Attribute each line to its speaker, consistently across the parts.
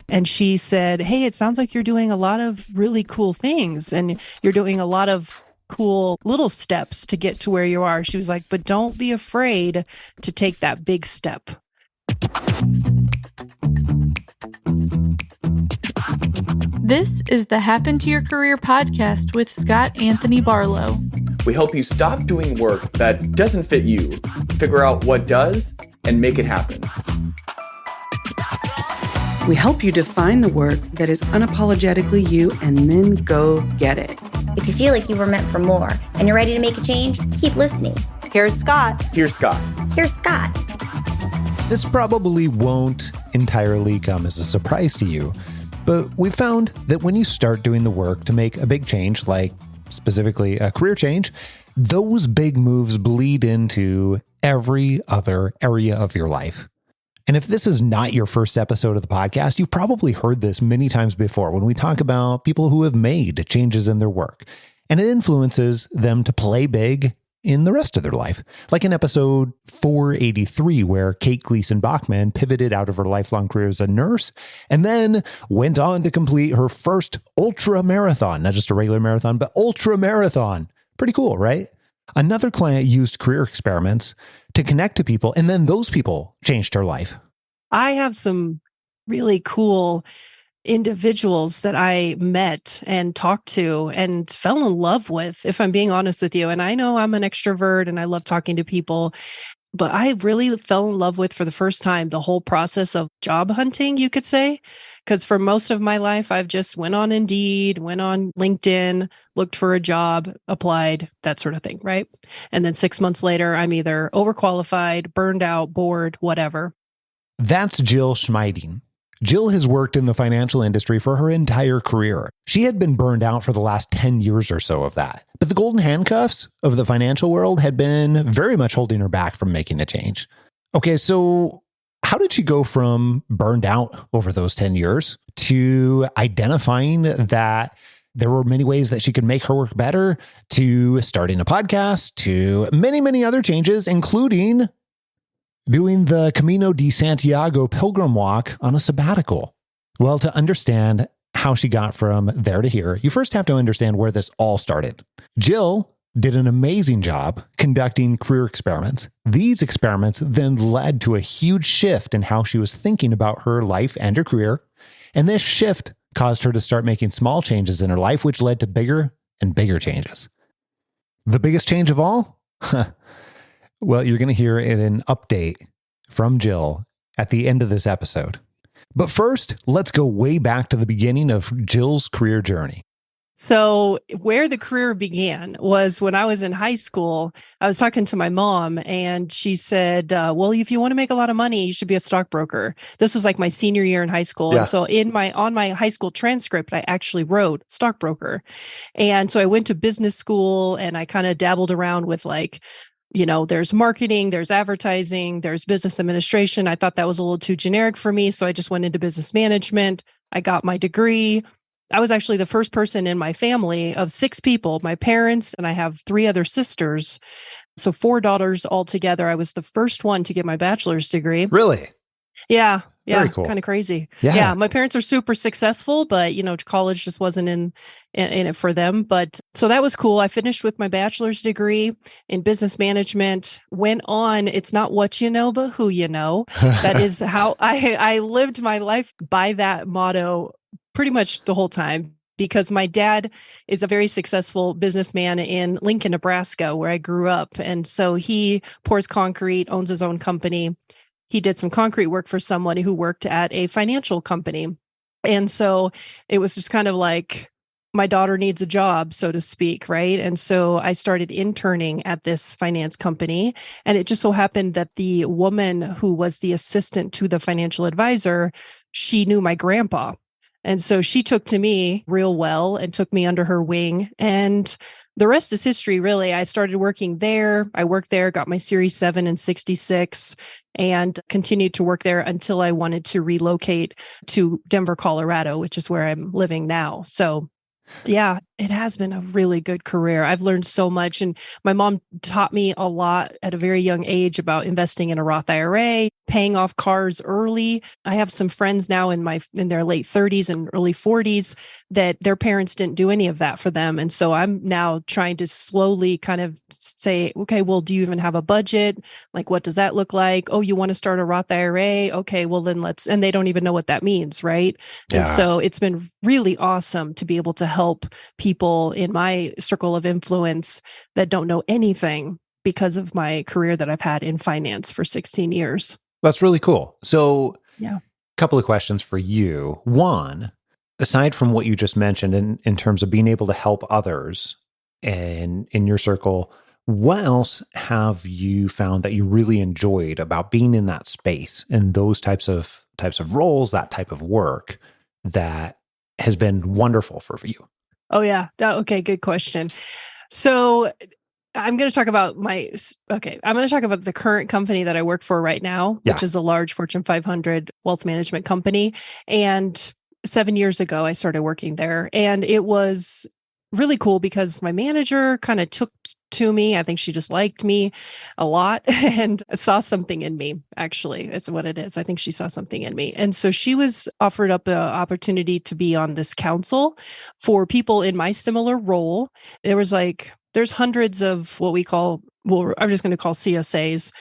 Speaker 1: And she said, "Hey, it sounds like you're doing a lot of really cool things and you're doing a lot of cool little steps to get to where you are." She was like, "But don't be afraid to take that big step."
Speaker 2: This is the Happen to Your Career podcast with Scott Anthony Barlow.
Speaker 3: We help you stop doing work that doesn't fit you, figure out what does, and make it happen.
Speaker 4: We help you define the work that is unapologetically you and then go get it.
Speaker 5: If you feel like you were meant for more and you're ready to make a change, keep listening.
Speaker 6: Here's Scott.
Speaker 3: Here's Scott.
Speaker 5: Here's Scott.
Speaker 7: This probably won't entirely come as a surprise to you, but we found that when you start doing the work to make a big change, like specifically a career change, those big moves bleed into every other area of your life. And if this is not your first episode of the podcast, you've probably heard this many times before when we talk about people who have made changes in their work, and it influences them to play big in the rest of their life. Like in episode 483, where Kate Gleason Bachman pivoted out of her lifelong career as a nurse and then went on to complete her first ultra marathon, not just a regular marathon, but ultra marathon. Pretty cool, right? Another client used career experiments to connect to people, and then those people changed her life.
Speaker 1: I have some really cool individuals that I met and talked to and fell in love with, if I'm being honest with you. And I know I'm an extrovert and I love talking to people, but I really fell in love with, for the first time, the whole process of job hunting, you could say. Because for most of my life, I've just went on Indeed, went on LinkedIn, looked for a job, applied, that sort of thing, right? And then 6 months later, I'm either overqualified, burned out, bored, whatever.
Speaker 7: That's Jill Schmeiding. Jill has worked in the financial industry for her entire career. She had been burned out for the last 10 years or so of that. But the golden handcuffs of the financial world had been very much holding her back from making a change. Okay, so how did she go from burned out over those 10 years to identifying that there were many ways that she could make her work better, to starting a podcast, to many, many other changes, including doing the Camino de Santiago pilgrim walk on a sabbatical? Well, to understand how she got from there to here, you first have to understand where this all started. Jill did an amazing job conducting career experiments. These experiments then led to a huge shift in how she was thinking about her life and her career. And this shift caused her to start making small changes in her life, which led to bigger and bigger changes. The biggest change of all? Well, you're going to hear an update from Jill at the end of this episode. But first, let's go way back to the beginning of Jill's career journey.
Speaker 1: So where the career began was when I was in high school. I was talking to my mom and she said, well, if you want to make a lot of money, you should be a stockbroker. This was like my senior year in high school.
Speaker 7: Yeah.
Speaker 1: And so on my high school transcript, I actually wrote stockbroker. And so I went to business school and I kind of dabbled around with there's marketing, there's advertising, there's business administration. I thought that was a little too generic for me. So I just went into business management. I got my degree. I was actually the first person in my family of 6 people, my parents, and I have 3 other sisters. So 4 daughters altogether. I was the first one to get my bachelor's degree.
Speaker 7: Really?
Speaker 1: Yeah.
Speaker 7: Very cool.
Speaker 1: Kind of crazy.
Speaker 7: Yeah.
Speaker 1: My parents are super successful, but college just wasn't in it for them. But so that was cool. I finished with my bachelor's degree in business management, went on. It's not what you know, but who you know. That is how I lived my life by that motto pretty much the whole time, because my dad is a very successful businessman in Lincoln, Nebraska, where I grew up. And so he pours concrete, owns his own company. He did some concrete work for someone who worked at a financial company. And so it was just kind of like, my daughter needs a job, so to speak, right? And so I started interning at this finance company. And it just so happened that the woman who was the assistant to the financial advisor, she knew my grandpa. And so she took to me real well and took me under her wing. And the rest is history, really. I started working there. I worked there, got my Series 7 in 66, and continued to work there until I wanted to relocate to Denver, Colorado, which is where I'm living now. So, yeah. It has been a really good career. I've learned so much. And my mom taught me a lot at a very young age about investing in a Roth IRA, paying off cars early. I have some friends now in their late 30s and early 40s that their parents didn't do any of that for them. And so I'm now trying to slowly kind of say, okay, well, do you even have a budget? Like, what does that look like? Oh, you want to start a Roth IRA? Okay, well, then and they don't even know what that means, right?
Speaker 7: Yeah.
Speaker 1: And so it's been really awesome to be able to help people in my circle of influence that don't know anything because of my career that I've had in finance for 16 years.
Speaker 7: That's really cool. So,
Speaker 1: yeah,
Speaker 7: a couple of questions for you. One, aside from what you just mentioned in terms of being able to help others and in your circle, what else have you found that you really enjoyed about being in that space and those types of roles, that type of work that has been wonderful for you?
Speaker 1: Oh, yeah. Okay, good question. So I'm going to talk about the current company that I work for right now, which is a large Fortune 500 wealth management company. And 7 years ago, I started working there. And it was really cool because my manager kind of took to me. I think she just liked me a lot and saw something in me, actually. It's what it is. I think she saw something in me. And so she was offered up the opportunity to be on this council for people in my similar role. There's hundreds of what we call, I'm just going to call CSAs,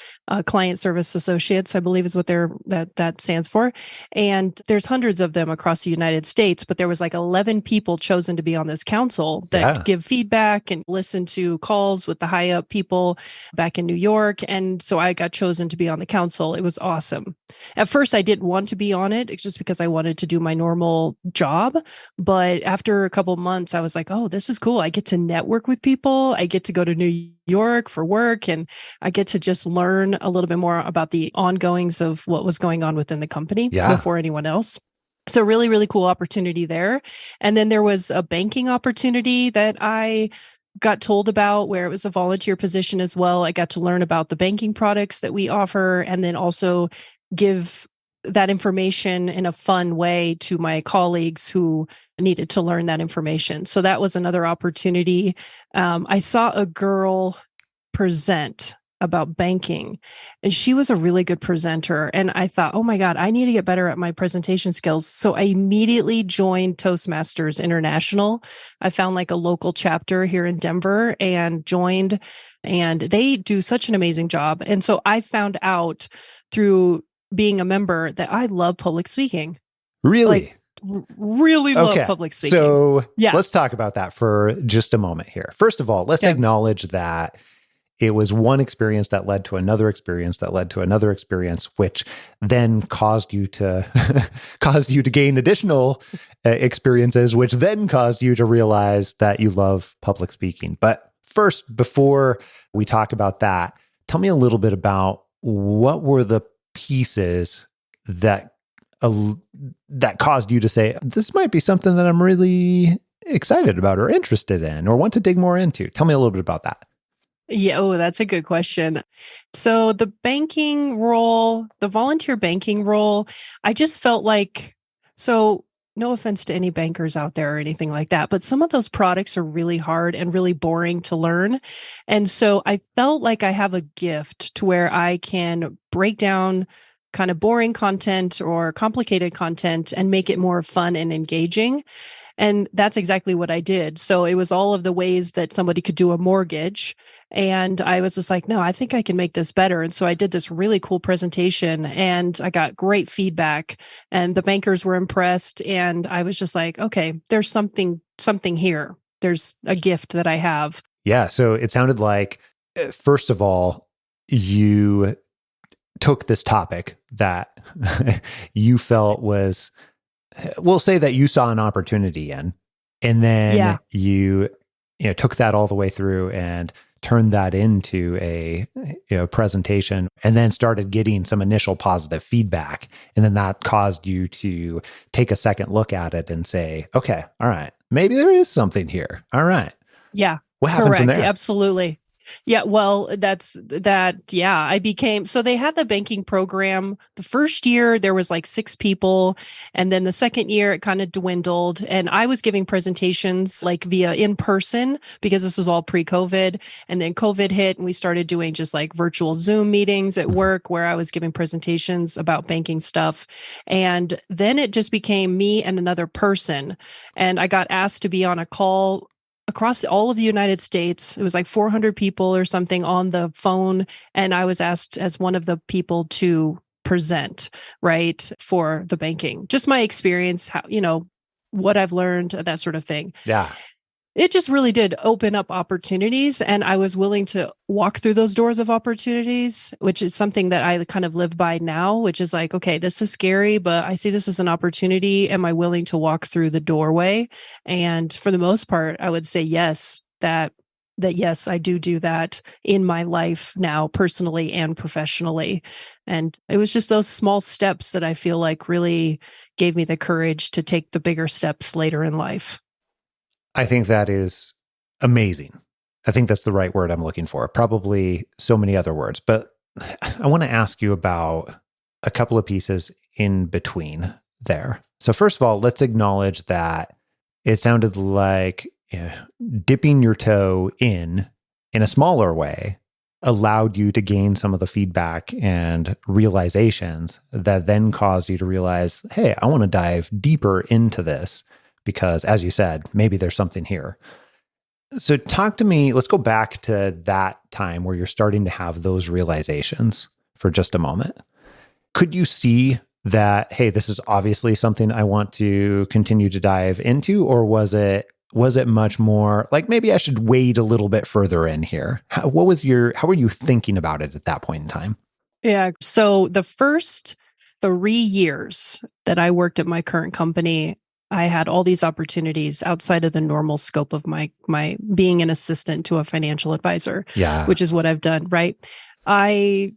Speaker 1: client service associates, I believe is what that stands for. And there's hundreds of them across the United States, but there was like 11 people chosen to be on this council that give feedback and listen to calls with the high up people back in New York. And so I got chosen to be on the council. It was awesome. At first, I didn't want to be on it. It's just because I wanted to do my normal job. But after a couple of months, I was like, oh, this is cool. I get to network with people. I get to go to New York for work, and I get to just learn a little bit more about the ongoings of what was going on within the company before anyone else. So really, really cool opportunity there. And then there was a banking opportunity that I got told about where it was a volunteer position as well. I got to learn about the banking products that we offer and then also give that information in a fun way to my colleagues who needed to learn that information. So that was another opportunity. I saw a girl present about banking, and she was a really good presenter. And I thought, oh my God, I need to get better at my presentation skills. So I immediately joined Toastmasters International. I found like a local chapter here in Denver and joined, and they do such an amazing job. And so I found out through being a member that I love public speaking.
Speaker 7: Really?
Speaker 1: Really love public speaking.
Speaker 7: So let's talk about that for just a moment here. First of all, let's acknowledge that it was one experience that led to another experience that led to another experience, which then caused you to gain additional experiences, which then caused you to realize that you love public speaking. But first, before we talk about that, tell me a little bit about what were the pieces that caused you to say, this might be something that I'm really excited about or interested in or want to dig more into. Tell me a little bit about that.
Speaker 1: Yeah, that's a good question. So the banking role, the volunteer banking role, I just felt like, so no offense to any bankers out there or anything like that, but some of those products are really hard and really boring to learn. And so I felt like I have a gift to where I can break down kind of boring content or complicated content and make it more fun and engaging. And that's exactly what I did. So it was all of the ways that somebody could do a mortgage. And I was just like, no, I think I can make this better. And so I did this really cool presentation and I got great feedback and the bankers were impressed. And I was just like, okay, there's something here. There's a gift that I have.
Speaker 7: Yeah. So it sounded like, first of all, you took this topic that you felt was, we'll say that you saw an opportunity in, and then you took that all the way through and turned that into a presentation, and then started getting some initial positive feedback, and then that caused you to take a second look at it and say, okay, all right, maybe there is something here. All right,
Speaker 1: yeah,
Speaker 7: what happened from there?
Speaker 1: Absolutely. Yeah, well, that's that. Yeah, I became so they had the banking program. The first year there was like 6 people. And then the second year it kind of dwindled. And I was giving presentations like via in person because this was all pre-COVID. And then COVID hit and we started doing just like virtual Zoom meetings at work where I was giving presentations about banking stuff. And then it just became me and another person. And I got asked to be on a call across all of the United States. It was like 400 people or something on the phone. And I was asked as one of the people to present, right, for the banking. Just my experience, how, what I've learned, that sort of thing.
Speaker 7: Yeah.
Speaker 1: It just really did open up opportunities. And I was willing to walk through those doors of opportunities, which is something that I kind of live by now, which is like, okay, this is scary, but I see this as an opportunity. Am I willing to walk through the doorway? And for the most part, I would say yes, that yes, I do that in my life now, personally and professionally. And it was just those small steps that I feel like really gave me the courage to take the bigger steps later in life.
Speaker 7: I think that is amazing. I think that's the right word I'm looking for. Probably so many other words, but I want to ask you about a couple of pieces in between there. So first of all, let's acknowledge that it sounded like dipping your toe in a smaller way allowed you to gain some of the feedback and realizations that then caused you to realize, hey, I want to dive deeper into this. Because as you said, maybe there's something here. So talk to me, let's go back to that time where you're starting to have those realizations for just a moment. Could you see that, hey, this is obviously something I want to continue to dive into? Or was it much more like, maybe I should wade a little bit further in here? How were you thinking about it at that point in time?
Speaker 1: Yeah. So the first 3 years that I worked at my current company, I had all these opportunities outside of the normal scope of my being an assistant to a financial advisor, which is what I've done, right? I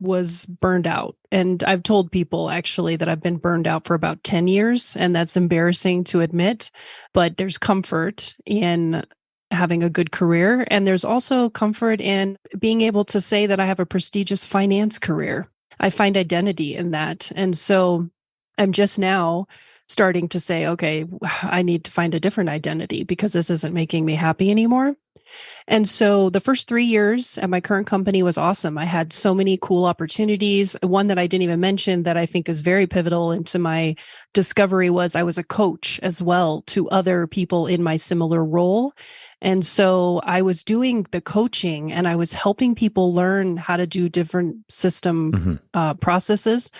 Speaker 1: was burned out. And I've told people actually that I've been burned out for about 10 years, and that's embarrassing to admit, but there's comfort in having a good career. And there's also comfort in being able to say that I have a prestigious finance career. I find identity in that. And so I'm just now starting to say, okay, I need to find a different identity because this isn't making me happy anymore. And so the first 3 years at my current company was awesome. I had so many cool opportunities. One that I didn't even mention that I think is very pivotal into my discovery was I was a coach as well to other people in my similar role. And so I was doing the coaching and I was helping people learn how to do different system processes.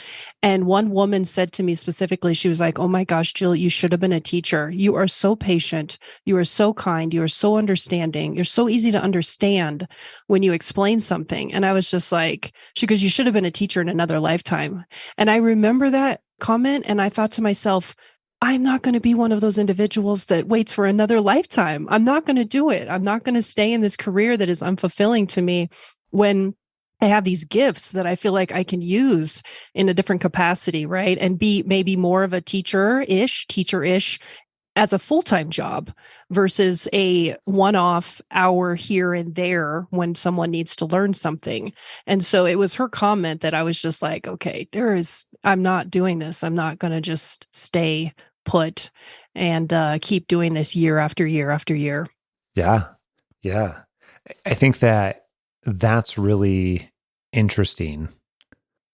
Speaker 1: And one woman said to me specifically, she was like, oh my gosh, Jill, you should have been a teacher. You are so patient. You are so kind. You are so understanding. You're so easy to understand when you explain something. And I was just like, she goes, you should have been a teacher in another lifetime. And I remember that comment. And I thought to myself, I'm not going to be one of those individuals that waits for another lifetime. I'm not going to do it. I'm not going to stay in this career that is unfulfilling to me when I have these gifts that I feel like I can use in a different capacity, right? And be maybe more of a teacher-ish as a full-time job versus a one-off hour here and there when someone needs to learn something. And so it was her comment that I was just like, okay, I'm not doing this. I'm not going to just stay put and keep doing this year after year after year.
Speaker 7: Yeah. Yeah. I think that's really interesting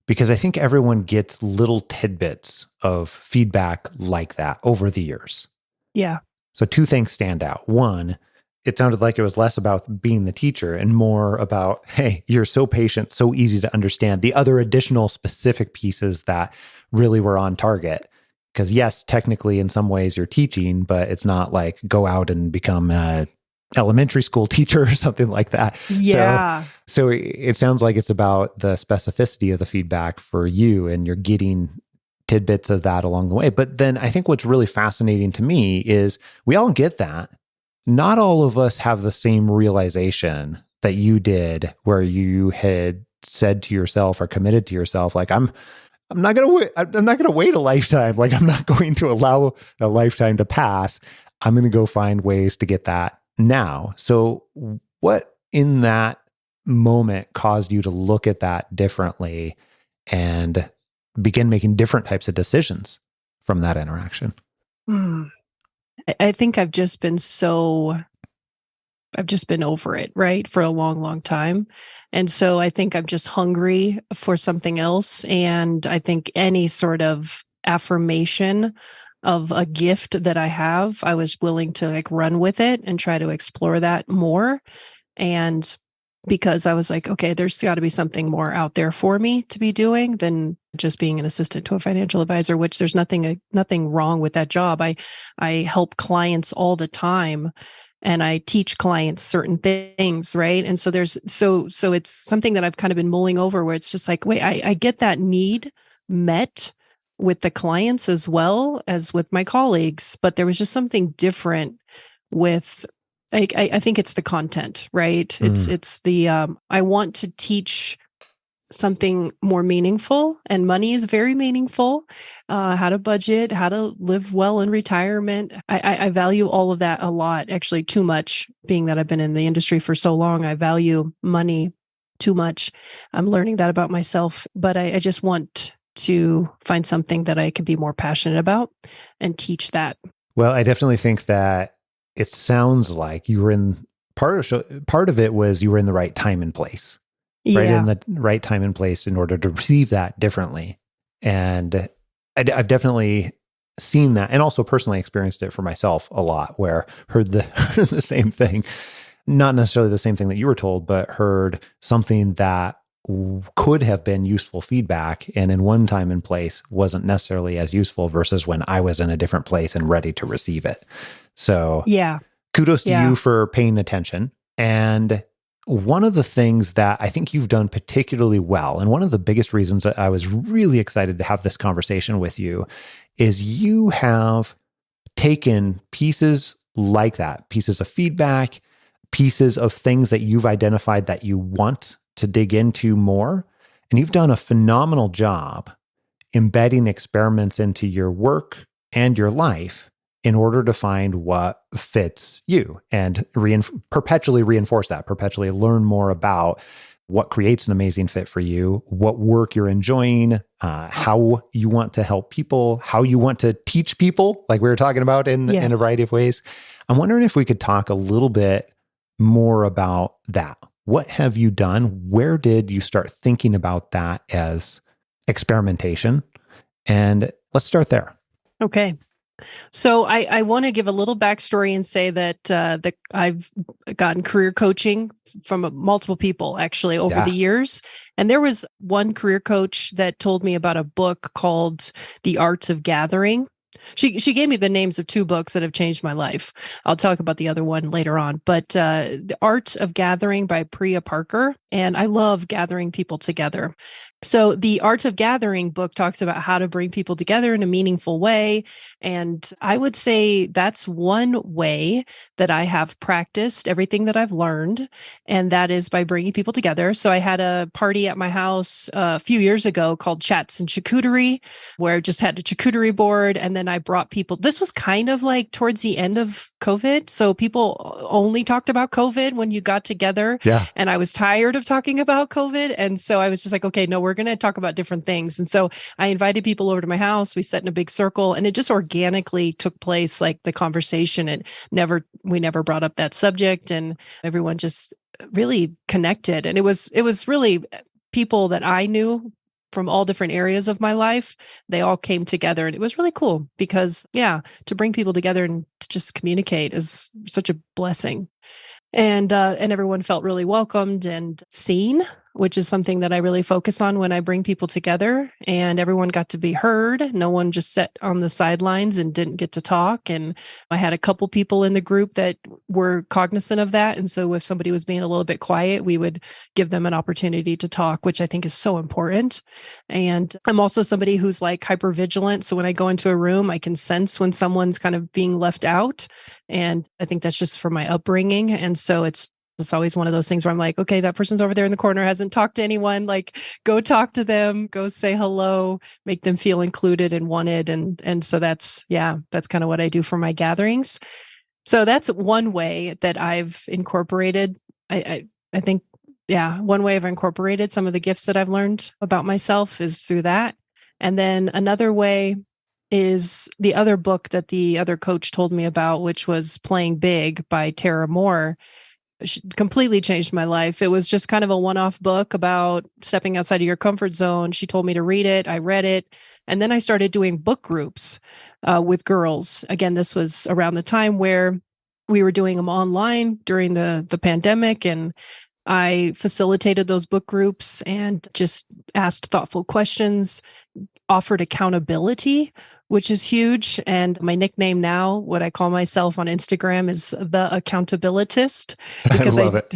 Speaker 7: because I think everyone gets little tidbits of feedback like that over the years.
Speaker 1: Yeah.
Speaker 7: So 2 things stand out. One, it sounded like it was less about being the teacher and more about, hey, you're so patient, so easy to understand. The other additional specific pieces that really were on target. Because yes, technically in some ways you're teaching, but it's not like go out and become a elementary school teacher or something like that.
Speaker 1: Yeah.
Speaker 7: So it sounds like it's about the specificity of the feedback for you and you're getting tidbits of that along the way. But then I think what's really fascinating to me is we all get that. Not all of us have the same realization that you did where you had said to yourself or committed to yourself, like, I'm not going to wait a lifetime. Like, I'm not going to allow a lifetime to pass. I'm going to go find ways to get that now. So what in that moment caused you to look at that differently and begin making different types of decisions from that interaction?
Speaker 1: Mm. I think I've just been over it, right? For a long, long time. And so I think I'm just hungry for something else. And I think any sort of affirmation of a gift that I have, I was willing to like run with it and try to explore that more. And because I was like, okay, there's got to be something more out there for me to be doing than just being an assistant to a financial advisor, which there's nothing wrong with that job. I help clients all the time and I teach clients certain things, right? And so so it's something that I've kind of been mulling over where it's just like, wait, I get that need met with the clients as well as with my colleagues, but there was just something different with I think it's the content, right? It's the I want to teach something more meaningful, and money is very meaningful. How to budget, how to live well in retirement. I value all of that a lot, actually too much, being that I've been in the industry for so long. I value money too much. I'm learning that about myself, but I just want to find something that I can be more passionate about and teach that.
Speaker 7: Well, I definitely think that it sounds like you were in part of it was you were in the right time and place, right?
Speaker 1: Yeah.
Speaker 7: In the right time and place in order to receive that differently. And I've definitely seen that and also personally experienced it for myself a lot, where heard the same thing, not necessarily the same thing that you were told, but heard something that could have been useful feedback and in one time and place wasn't necessarily as useful versus when I was in a different place and ready to receive it. So
Speaker 1: Yeah.
Speaker 7: kudos to you for paying attention. And one of the things that I think you've done particularly well, and one of the biggest reasons that I was really excited to have this conversation with you, is you have taken pieces like that, pieces of feedback, pieces of things that you've identified that you want to dig into more, and you've done a phenomenal job embedding experiments into your work and your life in order to find what fits you and perpetually reinforce that, perpetually learn more about what creates an amazing fit for you, what work you're enjoying, how you want to help people, how you want to teach people, like we were talking about in a variety of ways. I'm wondering if we could talk a little bit more about that. What have you done? Where did you start thinking about that as experimentation? And let's start there.
Speaker 1: Okay. So I want to give a little backstory and say that I've gotten career coaching from multiple people actually over the years. And there was one career coach that told me about a book called The Art of Gathering. She gave me the names of two books that have changed my life. I'll talk about the other one later on. But The Art of Gathering by Priya Parker. And I love gathering people together. So the Art of Gathering book talks about how to bring people together in a meaningful way. And I would say that's one way that I have practiced everything that I've learned. And that is by bringing people together. So I had a party at my house a few years ago called Chats and Charcuterie, where I just had a charcuterie board. And then I brought people. This was kind of like towards the end of COVID. So people only talked about COVID when you got together.
Speaker 7: Yeah.
Speaker 1: And I was tired of talking about COVID. And so I was just like, okay, no, we're going to talk about different things. And so I invited people over to my house. We sat in a big circle and it just organically took place, like the conversation. We never brought up that subject and everyone just really connected. And it was really people that I knew from all different areas of my life. They all came together and it was really cool because to bring people together and to just communicate is such a blessing. And everyone felt really welcomed and seen, which is something that I really focus on when I bring people together. And everyone got to be heard. No one just sat on the sidelines and didn't get to talk. And I had a couple people in the group that were cognizant of that. And so if somebody was being a little bit quiet, we would give them an opportunity to talk, which I think is so important. And I'm also somebody who's like hyper vigilant. So when I go into a room, I can sense when someone's kind of being left out. And I think that's just from my upbringing. And so it's always one of those things where I'm like, okay, that person's over there in the corner, hasn't talked to anyone. Like, go talk to them, go say hello, make them feel included and wanted. And so that's kind of what I do for my gatherings. So that's one way that I've incorporated. I think, yeah, one way I've incorporated some of the gifts that I've learned about myself is through that. And then another way is the other book that the other coach told me about, which was Playing Big by Tara Moore. She completely changed my life. It was just kind of a one-off book about stepping outside of your comfort zone. She told me to read it. I read it. And then I started doing book groups with girls. Again, this was around the time where we were doing them online during the pandemic. And I facilitated those book groups and just asked thoughtful questions, offered accountability, which is huge. And my nickname now, what I call myself on Instagram, is the accountabilitist, because
Speaker 7: I love it.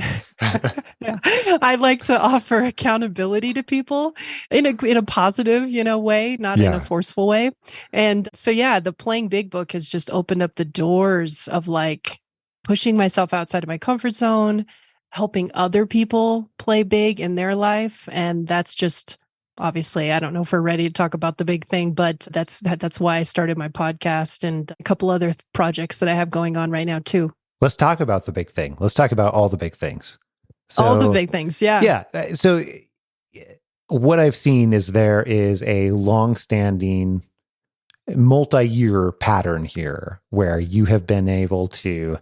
Speaker 1: yeah, I like to offer accountability to people in a positive, way, not in a forceful way. And so, yeah, the Playing Big book has just opened up the doors of like pushing myself outside of my comfort zone, helping other people play big in their life. And that's just, obviously, I don't know if we're ready to talk about the big thing, but that's why I started my podcast and a couple other projects that I have going on right now too.
Speaker 7: Let's talk about the big thing. Let's talk about all the big things. So,
Speaker 1: all the big things. Yeah.
Speaker 7: Yeah. So what I've seen is there is a long-standing multi-year pattern here where you have been able to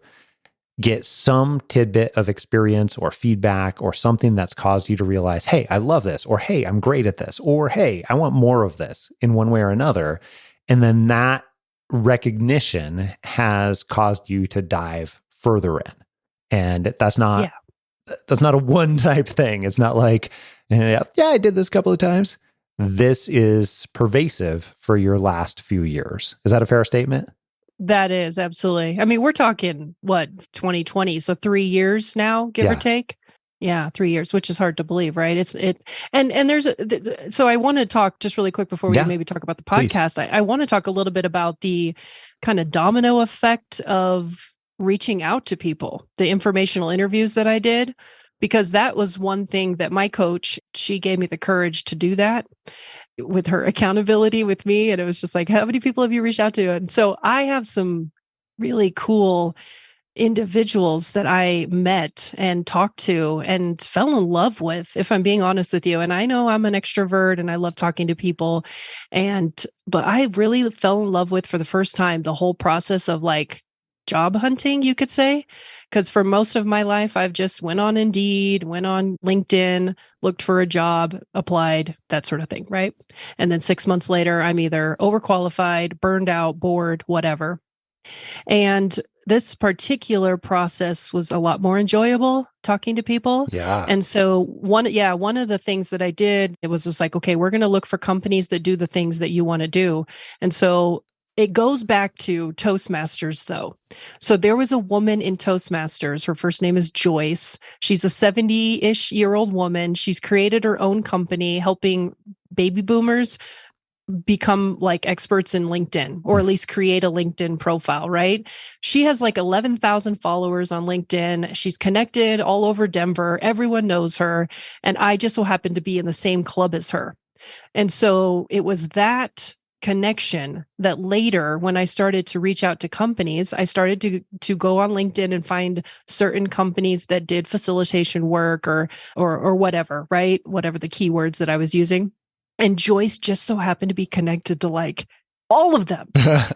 Speaker 7: get some tidbit of experience or feedback or something that's caused you to realize, hey, I love this, or hey, I'm great at this, or hey, I want more of this in one way or another. And then that recognition has caused you to dive further in. And that's not a one type thing. It's not like, yeah, I did this a couple of times. This is pervasive for your last few years. Is that a fair statement?
Speaker 1: That is, absolutely. I mean, we're talking 2020, so 3 years now, give or take. Yeah, 3 years, which is hard to believe, right? And there's so I want to talk just really quick before we maybe talk about the podcast. I want to talk a little bit about the kind of domino effect of reaching out to people, the informational interviews that I did, because that was one thing that my coach, she gave me the courage to do that with her accountability with me. And it was just like, how many people have you reached out to? And so I have some really cool individuals that I met and talked to and fell in love with, if I'm being honest with you. And I know I'm an extrovert and I love talking to people. But I really fell in love with, for the first time, the whole process of like job hunting, you could say. Because for most of my life, I've just went on Indeed, went on LinkedIn, looked for a job, applied, that sort of thing, right? And then 6 months later, I'm either overqualified, burned out, bored, whatever. And this particular process was a lot more enjoyable, talking to people.
Speaker 7: Yeah.
Speaker 1: And so one of the things that I did, it was just like, okay, we're going to look for companies that do the things that you want to do. And so it goes back to Toastmasters, though. So there was a woman in Toastmasters. Her first name is Joyce. She's a 70-ish-year-old woman. She's created her own company helping baby boomers become like experts in LinkedIn, or at least create a LinkedIn profile, right? She has like 11,000 followers on LinkedIn. She's connected all over Denver. Everyone knows her. And I just so happened to be in the same club as her. And so it was that connection that later, when I started to reach out to companies, I started to go on LinkedIn and find certain companies that did facilitation work or whatever, right? Whatever the keywords that I was using. And Joyce just so happened to be connected to like all of them.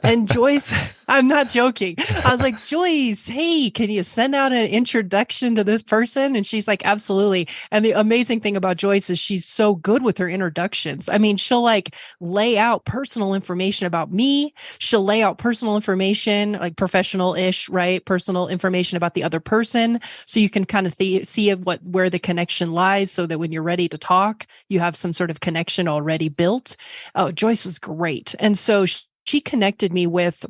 Speaker 1: And Joyce, I'm not joking. I was like, Joyce, hey, can you send out an introduction to this person? And she's like, absolutely. And the amazing thing about Joyce is she's so good with her introductions. I mean, she'll like lay out personal information about me. She'll lay out personal information, like professional-ish, right? Personal information about the other person. So you can kind of see where the connection lies, so that when you're ready to talk, you have some sort of connection already built. Oh, Joyce was great. And so she connected me with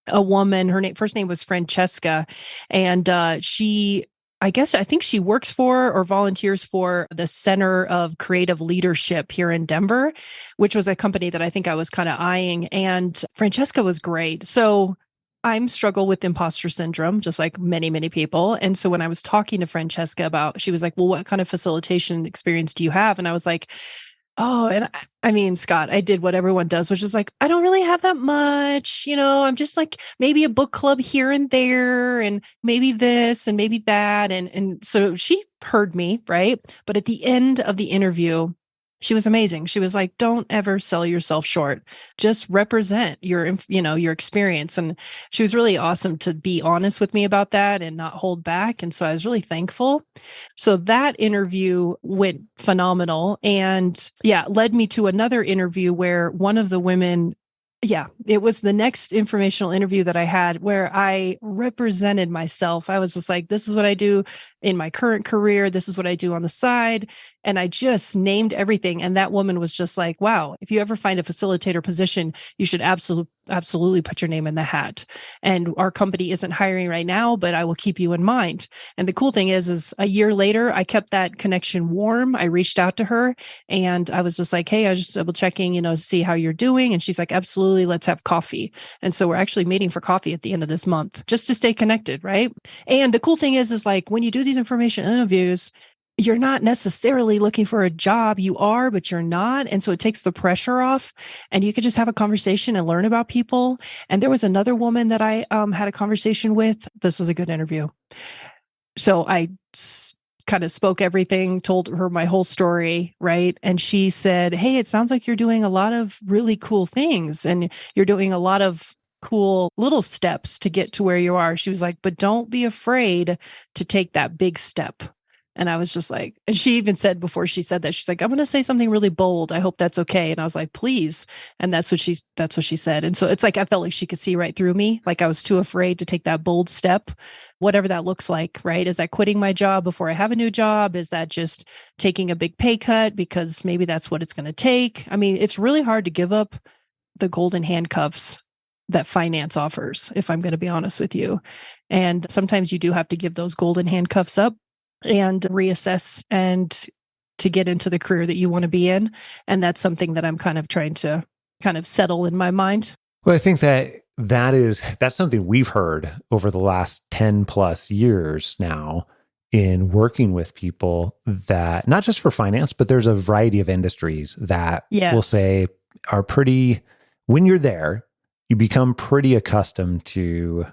Speaker 1: a woman. Her first name was Francesca. And I think she works for or volunteers for the Center of Creative Leadership here in Denver, which was a company that I think I was kind of eyeing. And Francesca was great. So I struggle with imposter syndrome, just like many, many people. And so when I was talking to Francesca she was like, well, what kind of facilitation experience do you have? And I was like, Oh, and I mean, Scott, I did what everyone does, which is like, I don't really have that much. I'm just like maybe a book club here and there, and maybe this and maybe that. And so she heard me, right? But at the end of the interview, she was amazing. She was like, don't ever sell yourself short. Just represent your experience. And she was really awesome to be honest with me about that and not hold back. And so I was really thankful. So that interview went phenomenal. And yeah, led me to another interview where one of the women, yeah, it was the next informational interview that I had where I represented myself. I was just like, this is what I do in my current career. This is what I do on the side. And I just named everything. And that woman was just like, wow, if you ever find a facilitator position, you should absolutely put your name in the hat. And our company isn't hiring right now, but I will keep you in mind. And the cool thing is a year later, I kept that connection warm. I reached out to her and I was just like, hey, I was just double checking, to see how you're doing. And she's like, absolutely, let's have coffee. And so we're actually meeting for coffee at the end of this month, just to stay connected, right? And the cool thing is like when you do these information interviews, you're not necessarily looking for a job. You are, but you're not. And so it takes the pressure off and you could just have a conversation and learn about people. And there was another woman that I had a conversation with. This was a good interview. So I kind of spoke everything, told her my whole story, right? And she said, hey, it sounds like you're doing a lot of really cool things and you're doing a lot of cool little steps to get to where you are. She was like, but don't be afraid to take that big step. And I was just like, and she even said before she said that, she's like, I'm going to say something really bold. I hope that's okay. And I was like, please. And that's what she said. And so it's like, I felt like she could see right through me. Like I was too afraid to take that bold step, whatever that looks like, right? Is that quitting my job before I have a new job? Is that just taking a big pay cut because maybe that's what it's going to take? I mean, it's really hard to give up the golden handcuffs that finance offers, if I'm going to be honest with you. And sometimes you do have to give those golden handcuffs up and reassess and to get into the career that you want to be in. And that's something that I'm kind of trying to kind of settle in my mind.
Speaker 7: Well, I think that's something we've heard over the last 10 plus years now in working with people, that not just for finance, but there's a variety of industries that we'll say are pretty, when you're there, you become pretty accustomed to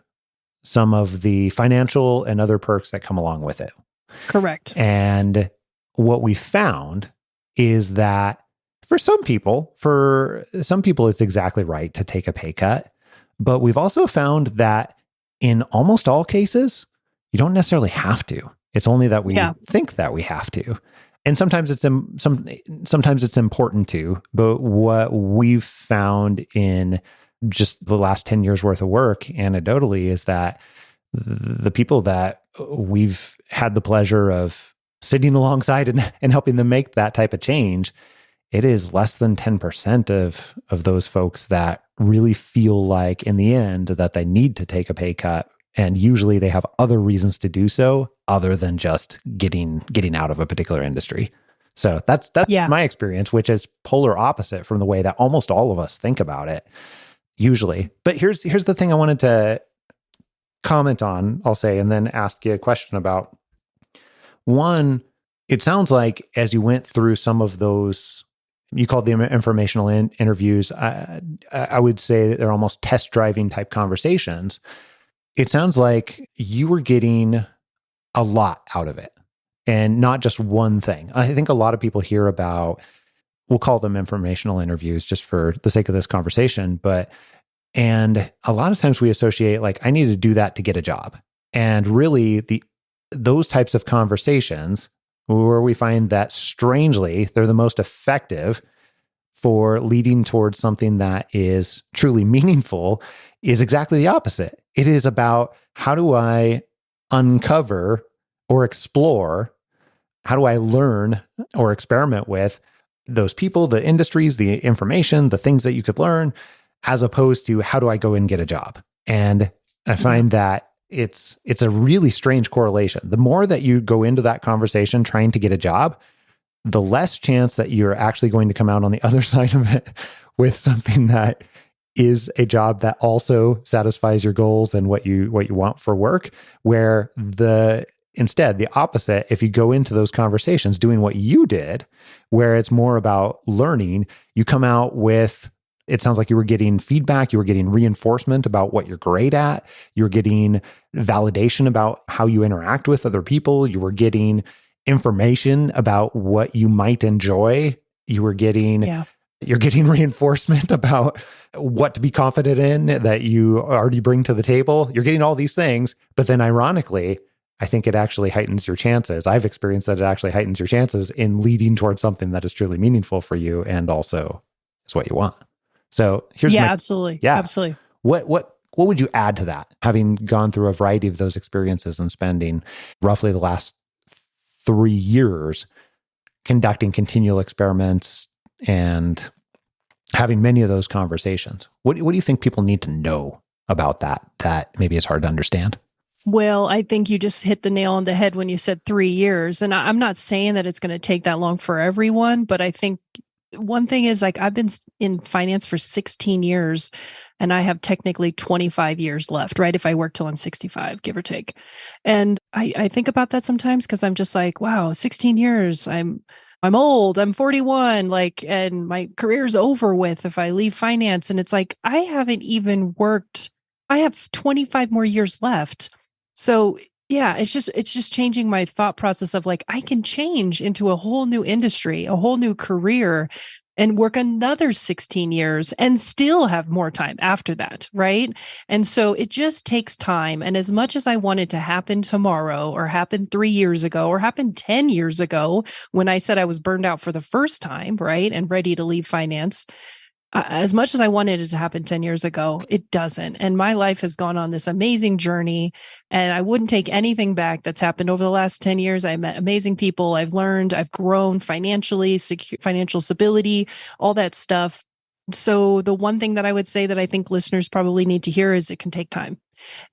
Speaker 7: some of the financial and other perks that come along with it.
Speaker 1: Correct.
Speaker 7: And what we found is that for some people, it's exactly right to take a pay cut. But we've also found that in almost all cases, you don't necessarily have to. It's only that we think that we have to. And sometimes it's important to. But what we've found in just the last 10 years worth of work anecdotally is that the people that we've had the pleasure of sitting alongside and helping them make that type of change, it is less than 10% of those folks that really feel like in the end that they need to take a pay cut. And usually they have other reasons to do so other than just getting out of a particular industry. So that's my experience, which is polar opposite from the way that almost all of us think about it usually. But here's the thing I wanted to comment on, I'll say, and then ask you a question about. One, it sounds like as you went through some of those, you called them informational interviews, I would say that they're almost test driving type conversations. It sounds like you were getting a lot out of it and not just one thing. I think a lot of people hear about, we'll call them informational interviews just for the sake of this conversation, and a lot of times we associate like, I need to do that to get a job. And really those types of conversations where we find that strangely, they're the most effective for leading towards something that is truly meaningful is exactly the opposite. It is about how do I uncover or explore, how do I learn or experiment with those people, the industries, the information, the things that you could learn, as opposed to how do I go and get a job? And I find that it's a really strange correlation. The more that you go into that conversation trying to get a job, the less chance that you're actually going to come out on the other side of it with something that is a job that also satisfies your goals and what you want for work, where instead, the opposite, if you go into those conversations doing what you did, where it's more about learning, you come out with, it sounds like you were getting feedback, you were getting reinforcement about what you're great at, you're getting validation about how you interact with other people, you were getting information about what you might enjoy, you were getting you're getting reinforcement about what to be confident in that you already bring to the table. You're getting all these things, but then ironically, I think it actually heightens your chances. I've experienced that it actually heightens your chances in leading towards something that is truly meaningful for you and also is what you want. So here's
Speaker 1: absolutely.
Speaker 7: Yeah.
Speaker 1: Absolutely.
Speaker 7: What would you add to that? Having gone through a variety of those experiences and spending roughly the last 3 years conducting continual experiments and having many of those conversations. What do you think people need to know about that maybe is hard to understand?
Speaker 1: Well, I think you just hit the nail on the head when you said 3 years. And I'm not saying that it's going to take that long for everyone, but I think one thing is, like, I've been in finance for 16 years and I have technically 25 years left, right? If I work till I'm 65, give or take. And I think about that sometimes because I'm just like, wow, 16 years, I'm old, I'm 41, like, and my career's over with if I leave finance. And it's like, I haven't even worked, I have 25 more years left. So yeah, it's just changing my thought process of like, I can change into a whole new industry, a whole new career, and work another 16 years and still have more time after that, right? And so it just takes time. And as much as I want it to happen tomorrow or happen 3 years ago or happen 10 years ago when I said I was burned out for the first time, right? And ready to leave finance, as much as I wanted it to happen 10 years ago, it doesn't. And my life has gone on this amazing journey. And I wouldn't take anything back that's happened over the last 10 years. I met amazing people. I've learned, I've grown financially, financial stability, all that stuff. So the one thing that I would say that I think listeners probably need to hear is it can take time.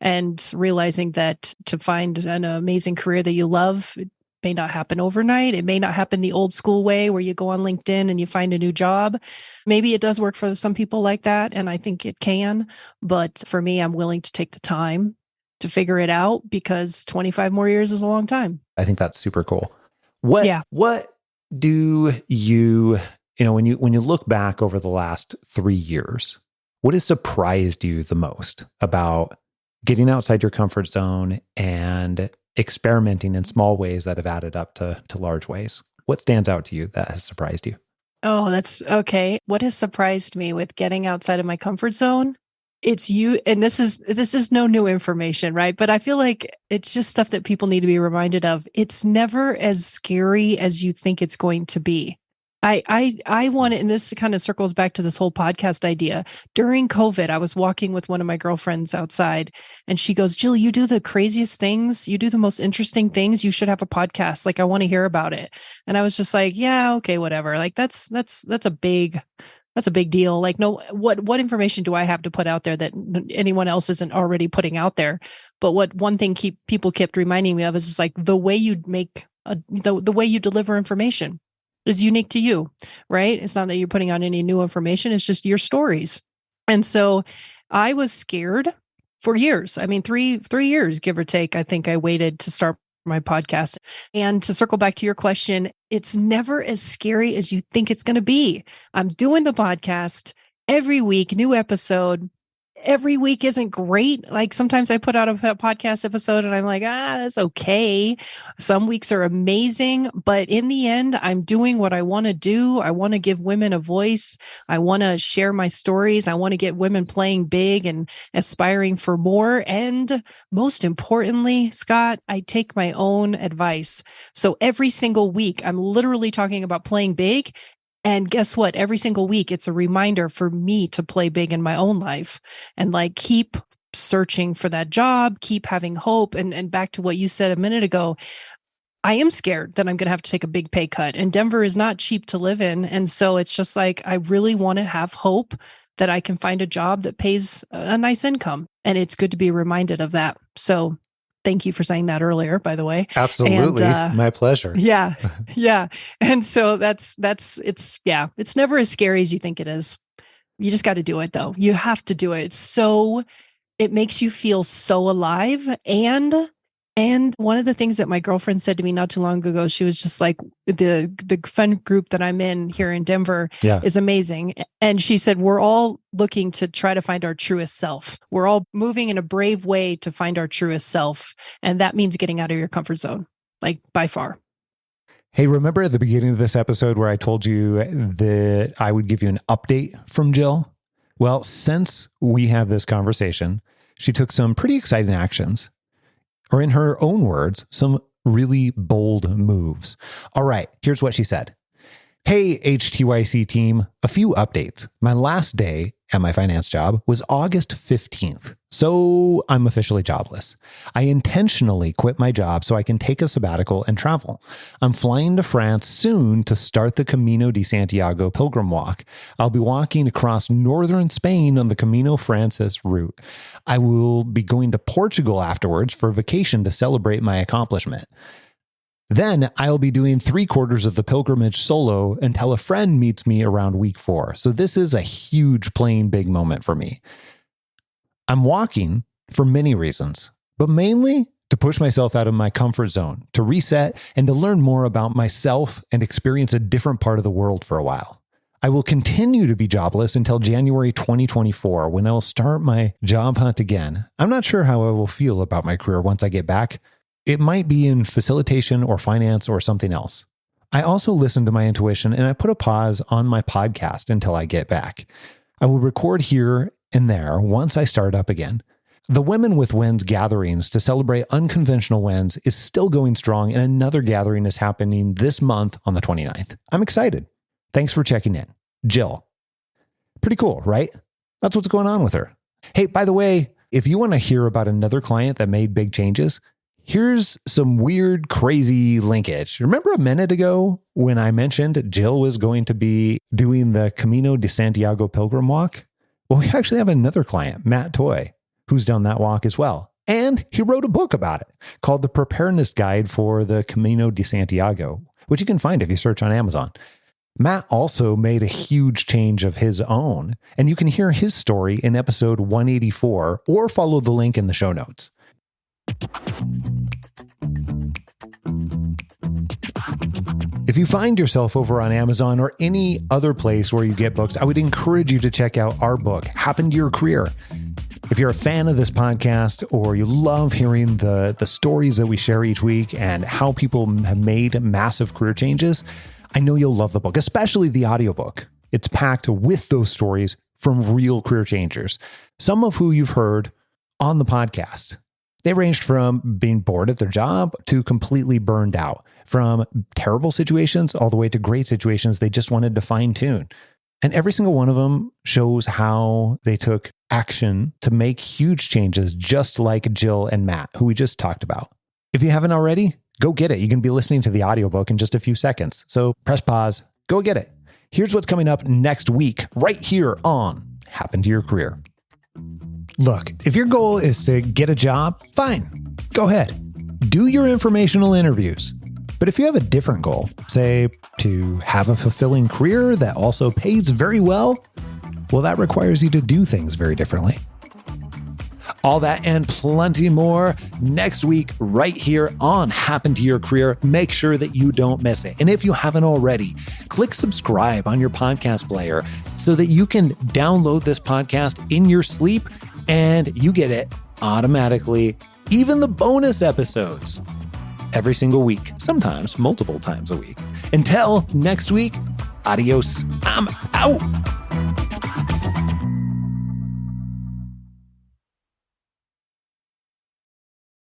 Speaker 1: And realizing that to find an amazing career that you love, may not happen overnight. It may not happen the old school way where you go on LinkedIn and you find a new job. Maybe it does work for some people like that, and I think it can. But for me, I'm willing to take the time to figure it out because 25 more years is a long time.
Speaker 7: I think that's super cool. What do you when you look back over the last 3 years, what has surprised you the most about getting outside your comfort zone and experimenting in small ways that have added up to large ways? What stands out to you that has surprised you?
Speaker 1: Oh, that's okay. What has surprised me with getting outside of my comfort zone? It's you, and this is no new information, right? But I feel like it's just stuff that people need to be reminded of. It's never as scary as you think it's going to be. I want it, and this kind of circles back to this whole podcast idea. During COVID, I was walking with one of my girlfriends outside, and she goes, "Jill, you do the craziest things. You do the most interesting things. You should have a podcast. Like, I want to hear about it." And I was just like, "Yeah, okay, whatever." Like, that's a big deal. Like, no, what information do I have to put out there that anyone else isn't already putting out there? But what one thing people kept reminding me of is just like the way you make the way you deliver information is unique to you, right? It's not that you're putting out any new information. It's just your stories. And so I was scared for years. I mean, three years, give or take. I think I waited to start my podcast. And to circle back to your question, it's never as scary as you think it's going to be. I'm doing the podcast every week, new episode. Every week isn't great. Like, sometimes I put out a podcast episode and I'm like, that's okay. Some weeks are amazing, but in the end, I'm doing what I want to do. I want to give women a voice. I want to share my stories. I want to get women playing big and aspiring for more. And most importantly, Scott, I take my own advice. So every single week, I'm literally talking about playing big. And guess what? Every single week, it's a reminder for me to play big in my own life and like keep searching for that job, keep having hope. And back to what you said a minute ago, I am scared that I'm going to have to take a big pay cut, and Denver is not cheap to live in. And so it's just like, I really want to have hope that I can find a job that pays a nice income. And it's good to be reminded of that. So thank you for saying that earlier, by the way.
Speaker 7: Absolutely. And, my pleasure.
Speaker 1: Yeah. Yeah. And so it's never as scary as you think it is. You just got to do it though. You have to do it. It makes you feel so alive, and And one of the things that my girlfriend said to me not too long ago, she was just like, the fun group that I'm in here in Denver is amazing. And she said, we're all looking to try to find our truest self. We're all moving in a brave way to find our truest self. And that means getting out of your comfort zone, like by far.
Speaker 7: Hey, remember at the beginning of this episode where I told you that I would give you an update from Jill? Well, since we had this conversation, she took some pretty exciting actions. Or in her own words, some really bold moves. All right, here's what she said. Hey, HTYC team, a few updates. My last day at my finance job was August 15th, so I'm officially jobless. I intentionally quit my job so I can take a sabbatical and travel. I'm flying to France soon to start the Camino de Santiago pilgrim walk. I'll be walking across northern Spain on the Camino Frances route. I will be going to Portugal afterwards for vacation to celebrate my accomplishment. Then I'll be doing 3/4 of the pilgrimage solo until a friend meets me around week 4. So this is a huge playing big moment for me. I'm walking for many reasons, but mainly to push myself out of my comfort zone, to reset and to learn more about myself and experience a different part of the world for a while. I will continue to be jobless until January 2024 when I'll start my job hunt again. I'm not sure how I will feel about my career once I get back. It might be in facilitation or finance or something else. I also listen to my intuition and I put a pause on my podcast until I get back. I will record here and there once I start up again. The Women with Wins gatherings to celebrate unconventional wins is still going strong, and another gathering is happening this month on the 29th. I'm excited. Thanks for checking in. Jill. Pretty cool, right? That's what's going on with her. Hey, by the way, if you want to hear about another client that made big changes, here's some weird, crazy linkage. Remember a minute ago when I mentioned Jill was going to be doing the Camino de Santiago pilgrim walk? Well, we actually have another client, Matt Toy, who's done that walk as well. And he wrote a book about it called The Preparedness Guide for the Camino de Santiago, which you can find if you search on Amazon. Matt also made a huge change of his own, and you can hear his story in episode 184 or follow the link in the show notes. If you find yourself over on Amazon or any other place where you get books, I would encourage you to check out our book, Happen to Your Career. If you're a fan of this podcast or you love hearing the stories that we share each week and how people have made massive career changes, I know you'll love the book, especially the audiobook. It's packed with those stories from real career changers, some of who you've heard on the podcast. They ranged from being bored at their job to completely burned out, from terrible situations all the way to great situations they just wanted to fine tune. And every single one of them shows how they took action to make huge changes, just like Jill and Matt, who we just talked about. If you haven't already, go get it. You can be listening to the audiobook in just a few seconds. So press pause, go get it. Here's what's coming up next week, right here on Happen to Your Career. Look, if your goal is to get a job, fine, go ahead. Do your informational interviews. But if you have a different goal, say to have a fulfilling career that also pays very well, well, that requires you to do things very differently. All that and plenty more next week right here on Happen to Your Career. Make sure that you don't miss it. And if you haven't already, click subscribe on your podcast player so that you can download this podcast in your sleep and you get it automatically, even the bonus episodes, every single week, sometimes multiple times a week. Until next week, adios. I'm out.